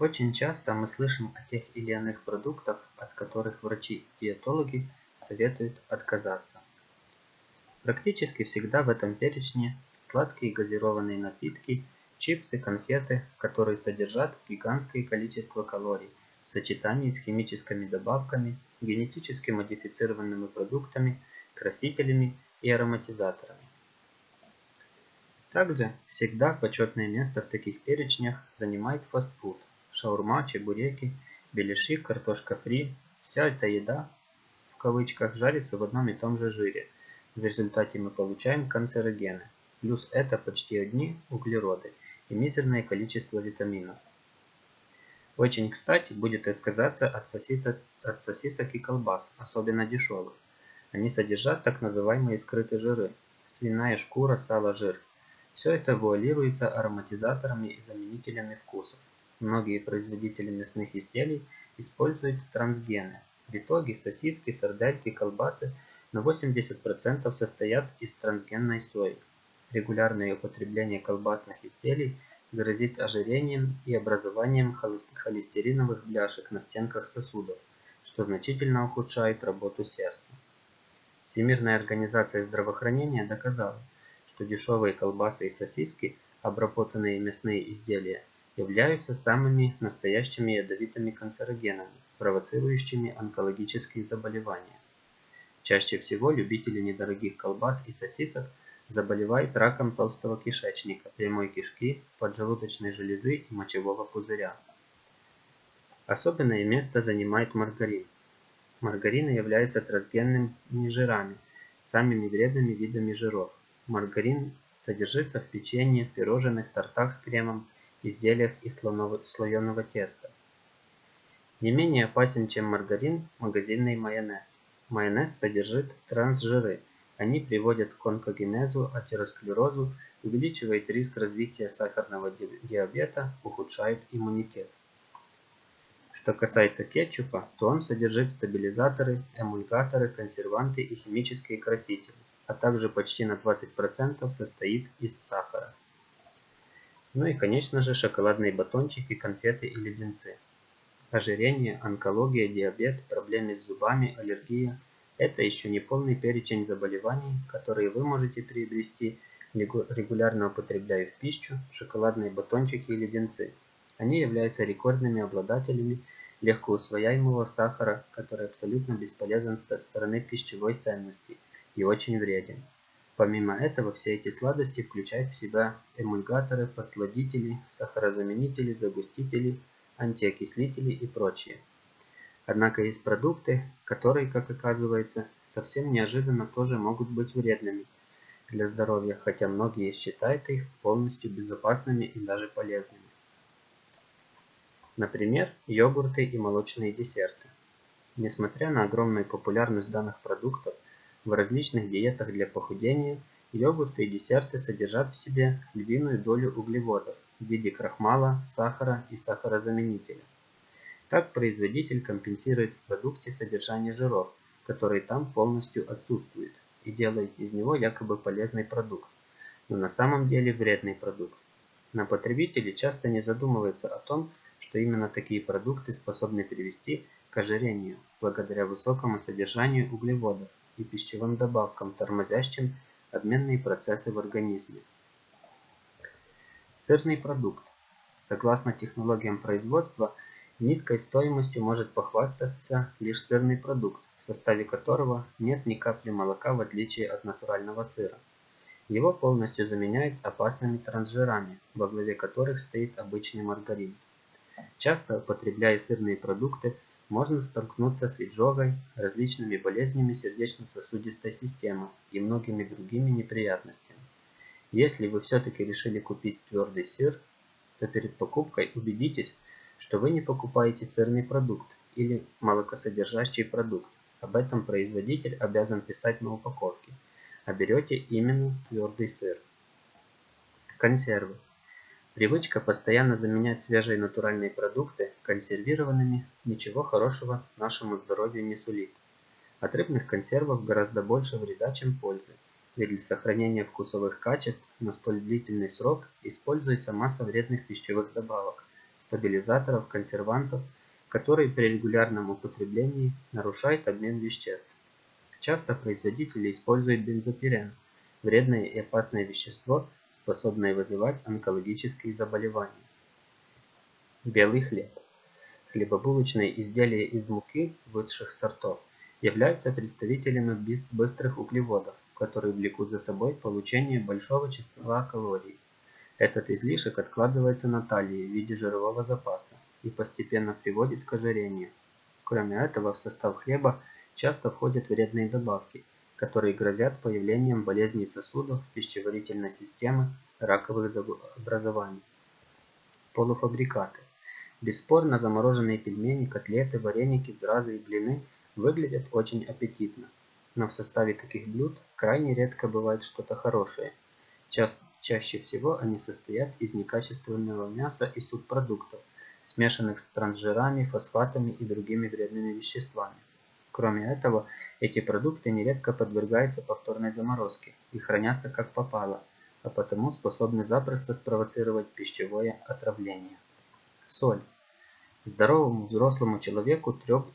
Очень часто мы слышим о тех или иных продуктах, от которых врачи-диетологи советуют отказаться. Практически всегда в этом перечне сладкие газированные напитки, чипсы, конфеты, которые содержат гигантское количество калорий в сочетании с химическими добавками, генетически модифицированными продуктами, красителями и ароматизаторами. Также всегда почетное место в таких перечнях занимает фастфуд. Шаурма, чебуреки, беляши, картошка фри. Вся эта еда в кавычках жарится в одном и том же жире. В результате мы получаем канцерогены. Плюс это почти одни углероды и мизерное количество витаминов. Очень кстати будет отказаться от сосисок и колбас, особенно дешевых. Они содержат так называемые скрытые жиры. Свиная шкура, сало, жир. Все это вуалируется ароматизаторами и заменителями вкусов. Многие производители мясных изделий используют трансгены. В итоге сосиски, сардельки, колбасы на 80% состоят из трансгенной сои. Регулярное употребление колбасных изделий грозит ожирением и образованием холестериновых бляшек на стенках сосудов, что значительно ухудшает работу сердца. Всемирная организация здравоохранения доказала, что дешевые колбасы и сосиски, обработанные мясные изделия, являются самыми настоящими ядовитыми канцерогенами, провоцирующими онкологические заболевания. Чаще всего любители недорогих колбас и сосисок заболевают раком толстого кишечника, прямой кишки, поджелудочной железы и мочевого пузыря. Особенное место занимает маргарин. Маргарины являются трансгенными жирами, самыми вредными видами жиров. Маргарин содержится в печенье, пирожных, тортах с кремом, изделиях из слоеного теста. Не менее опасен, чем маргарин, магазинный майонез. Майонез содержит трансжиры. Они приводят к онкогенезу, атеросклерозу, увеличивают риск развития сахарного диабета, ухудшают иммунитет. Что касается кетчупа, то он содержит стабилизаторы, эмульгаторы, консерванты и химические красители, а также почти на 20% состоит из сахара. Ну и конечно же шоколадные батончики, конфеты и леденцы. Ожирение, онкология, диабет, проблемы с зубами, аллергия – это еще не полный перечень заболеваний, которые вы можете приобрести, регулярно употребляя в пищу шоколадные батончики и леденцы. Они являются рекордными обладателями легкоусвояемого сахара, который абсолютно бесполезен со стороны пищевой ценности и очень вреден. Помимо этого, все эти сладости включают в себя эмульгаторы, подсладители, сахарозаменители, загустители, антиокислители и прочее. Однако есть продукты, которые, как оказывается, совсем неожиданно тоже могут быть вредными для здоровья, хотя многие считают их полностью безопасными и даже полезными. Например, йогурты и молочные десерты. Несмотря на огромную популярность данных продуктов, в различных диетах для похудения йогурты и десерты содержат в себе львиную долю углеводов в виде крахмала, сахара и сахарозаменителя. Так производитель компенсирует в продукте содержание жиров, которые там полностью отсутствуют, и делает из него якобы полезный продукт, но на самом деле вредный продукт. Но потребители часто не задумываются о том, что именно такие продукты способны привести к ожирению, благодаря высокому содержанию углеводов и пищевым добавкам, тормозящим обменные процессы в организме. Сырный продукт. Согласно технологиям производства, низкой стоимостью может похвастаться лишь сырный продукт, в составе которого нет ни капли молока в отличие от натурального сыра. Его полностью заменяют опасными трансжирами, во главе которых стоит обычный маргарин. Часто употребляя сырные продукты, можно столкнуться с изжогой, различными болезнями сердечно-сосудистой системы и многими другими неприятностями. Если вы все-таки решили купить твердый сыр, то перед покупкой убедитесь, что вы не покупаете сырный продукт или молокосодержащий продукт. Об этом производитель обязан писать на упаковке, а берете именно твердый сыр. Консервы. Привычка постоянно заменять свежие натуральные продукты консервированными ничего хорошего нашему здоровью не сулит. От рыбных консервов гораздо больше вреда, чем пользы, ведь для сохранения вкусовых качеств на столь длительный срок используется масса вредных пищевых добавок, стабилизаторов, консервантов, которые при регулярном употреблении нарушают обмен веществ. Часто производители используют бензопирен, вредное и опасное вещество, способное вызывать онкологические заболевания. Белый хлеб. Хлебобулочные изделия из муки высших сортов являются представителями быстрых углеводов, которые влекут за собой получение большого числа калорий. Этот излишек откладывается на талии в виде жирового запаса и постепенно приводит к ожирению. Кроме этого, в состав хлеба часто входят вредные добавки, которые грозят появлением болезней сосудов, пищеварительной системы, раковых образований. Полуфабрикаты. Бесспорно, замороженные пельмени, котлеты, вареники, зразы и блины выглядят очень аппетитно, но в составе таких блюд крайне редко бывает что-то хорошее. Чаще всего они состоят из некачественного мяса и субпродуктов, смешанных с трансжирами, фосфатами и другими вредными веществами. Кроме этого, эти продукты нередко подвергаются повторной заморозке и хранятся как попало, а потому способны запросто спровоцировать пищевое отравление. Соль. Здоровому взрослому человеку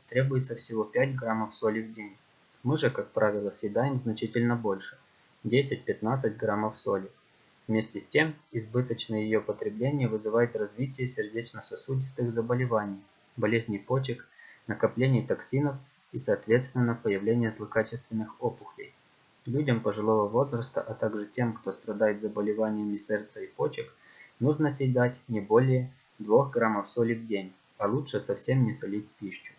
требуется всего 5 граммов соли в день. Мы же, как правило, съедаем значительно больше – 10-15 граммов соли. Вместе с тем, избыточное ее потребление вызывает развитие сердечно-сосудистых заболеваний, болезней почек, накопление токсинов и, соответственно, появление злокачественных опухолей. Людям пожилого возраста, а также тем, кто страдает заболеваниями сердца и почек, нужно съедать не более 2 граммов соли в день, а лучше совсем не солить пищу.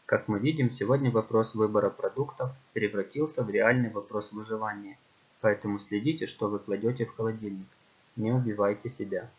Как мы видим, сегодня вопрос выбора продуктов превратился в реальный вопрос выживания. Поэтому следите, что вы кладете в холодильник. Не убивайте себя.